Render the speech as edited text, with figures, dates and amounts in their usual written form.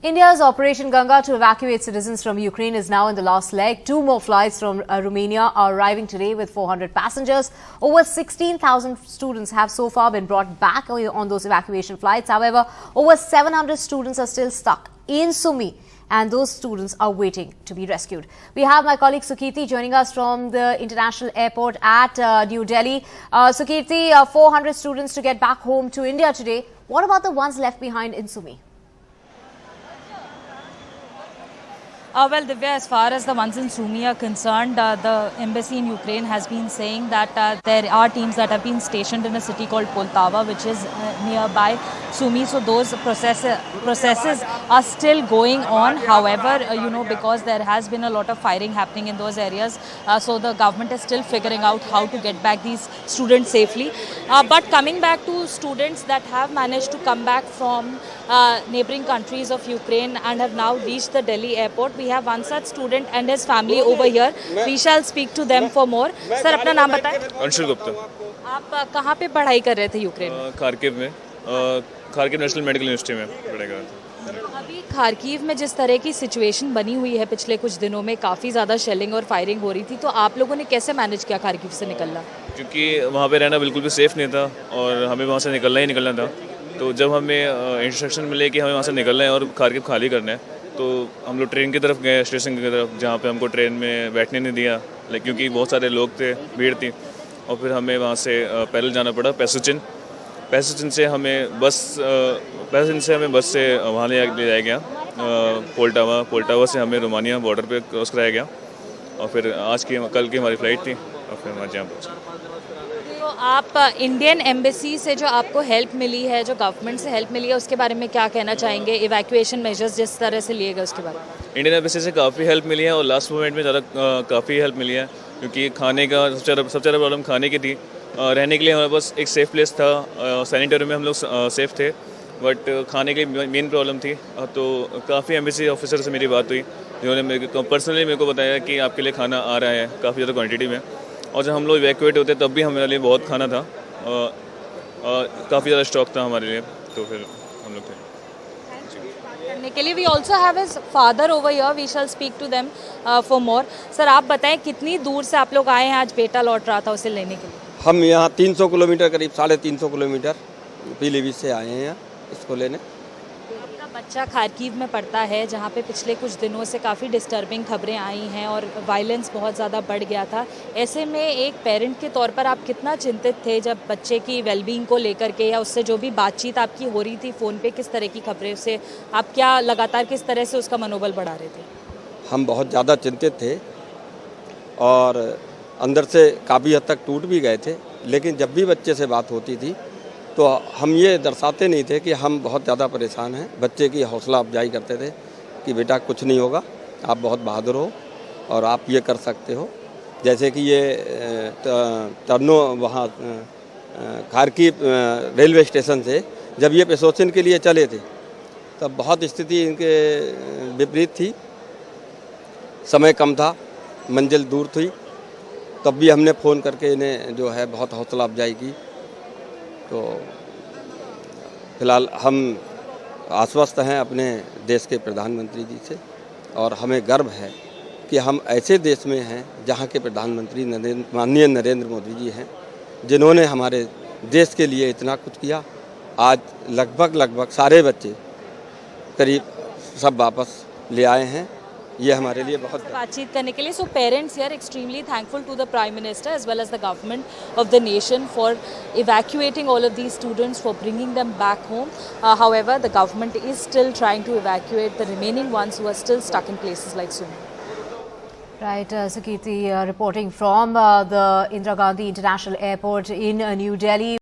India's Operation Ganga to evacuate citizens from Ukraine is now in the last leg. Two more flights from Romania are arriving today with 400 passengers. Over 16,000 students have so far been brought back on those evacuation flights. However, over 700 students are still stuck in Sumy, and those students are waiting to be rescued. We have my colleague Sukirti joining us from the international airport at New Delhi. Sukirti, 400 students to get back home to India today. What about the ones left behind in Sumy? Well, Divya, as far as the ones in Sumy are concerned, the embassy in Ukraine has been saying that there are teams that have been stationed in a city called Poltava, which is nearby Sumy. So those processes are still going on. However, because there has been a lot of firing happening in those areas, so the government is still figuring out how to get back these students safely. But coming back to students that have managed to come back from neighboring countries of Ukraine and have now reached the Delhi airport, we have one such student and his family over here. We shall speak to them for more. Sir, अपना नाम बताएं? अंशुल गुप्ता। आप कहाँ पे पढ़ाई कर रहे थे यूक्रेन में? खार्किव में, खार्किव नेशनल मेडिकल यूनिवर्सिटी में पढ़ाई कर रहा था। अभी खार्किव में जिस तरह की सिचुएशन बनी हुई है पिछले कुछ दिनों में, काफ़ी ज़्यादा शेलिंग और फायरिंग हो रही थी, तो आप लोगों ने कैसे मैनेज किया खार्किव से निकलना? क्योंकि वहाँ पे रहना बिल्कुल भी सेफ़ नहीं था और हमें वहाँ से निकलना था। तो जब हमें इंस्ट्रक्शन मिले कि हमें वहाँ से निकलना है और खार्किव खाली करना है, तो हम लोग ट्रेन की तरफ गए, स्टेशन की तरफ, जहाँ पे हमको ट्रेन में बैठने नहीं दिया, क्योंकि बहुत सारे लोग थे, भीड़ थी। और फिर हमें वहाँ से पैदल जाना पड़ा पैसेचिन से हमें बस से वहाँ ले जाया गया पोल्टावा से हमें रोमानिया बॉर्डर पे क्रॉस कराया गया और फिर कल की हमारी फ़्लाइट थी और फिर हम यहाँ पहुँचे। तो आप इंडियन एम्बेसी से जो आपको हेल्प मिली है, जो गवर्नमेंट से हेल्प मिली है, उसके बारे में क्या कहना चाहेंगे? इवैक्यूएशन मेजर्स जिस तरह से लिए गए उसके बारे में। इंडियन एम्बेसी से काफ़ी हेल्प मिली है और लास्ट मोमेंट में काफ़ी हेल्प मिली है, क्योंकि खाने का सबसे ज़्यादा प्रॉब्लम खाने की थी। रहने के लिए हमारे पास एक सेफ़ प्लेस था, सैनिटरी में हम लोग सेफ़ थे, बट खाने के लिए मेन प्रॉब्लम थी। तो काफ़ी एम्बेसी ऑफिसर से मेरी बात हुई, जिन्होंने पर्सनली मेरे को बताया कि आपके लिए खाना आ रहा है काफ़ी ज़्यादा क्वांटिटी में। और जब हम लोग इवैक्यूएट होते तब भी हमारे लिए बहुत खाना था, काफ़ी ज़्यादा स्टॉक था हमारे लिए, तो फिर हम लोग थे करने के लिए। We also have his father over here, we shall speak to them for more. Sir, आप बताएं कितनी दूर से आप लोग आए हैं? आज बेटा लौट रहा था उसे लेने के लिए। हम यहाँ 300 किलोमीटर, करीब 350 किलोमीटर पीलीभीत से आए हैं इसको लेने। आपका बच्चा खार्किव में पढ़ता है, जहाँ पे पिछले कुछ दिनों से काफ़ी डिस्टर्बिंग खबरें आई हैं और वायलेंस बहुत ज़्यादा बढ़ गया था। ऐसे में एक पेरेंट के तौर पर आप कितना चिंतित थे जब बच्चे की वेलबींग को लेकर के, या उससे जो भी बातचीत आपकी हो रही थी फ़ोन पे, किस तरह की खबरें से आप क्या लगातार किस तरह से उसका मनोबल बढ़ा रहे थे? हम बहुत ज़्यादा चिंतित थे और अंदर से काफ़ी हद तक टूट भी गए थे, लेकिन जब भी बच्चे से बात होती थी तो हम ये दर्शाते नहीं थे कि हम बहुत ज़्यादा परेशान हैं। बच्चे की हौसला अफजाई करते थे कि बेटा कुछ नहीं होगा, आप बहुत बहादुर हो और आप ये कर सकते हो। जैसे कि ये टर्नो वहाँ खार्किव रेलवे स्टेशन से जब ये पेशोचिन के लिए चले थे तब बहुत स्थिति इनके विपरीत थी, समय कम था, मंजिल दूर थी, तब भी हमने फ़ोन करके इन्हें जो है बहुत हौसला अफजाई की। तो फिलहाल हम आश्वस्त हैं अपने देश के प्रधानमंत्री जी से और हमें गर्व है कि हम ऐसे देश में हैं जहां के प्रधानमंत्री माननीय नरेंद्र मोदी जी हैं, जिन्होंने हमारे देश के लिए इतना कुछ किया। आज लगभग सारे बच्चे करीब सब वापस ले आए हैं, ये हमारे लिए बहुत बातचीत करने के लिए। So parents here extremely thankful to the prime minister as well as the government of the nation for evacuating all of these students, for bringing them back home. However, the government is still trying to evacuate the remaining ones who are still stuck in places like Sumy. Right, Sukirti reporting from the Indira Gandhi International Airport in New Delhi.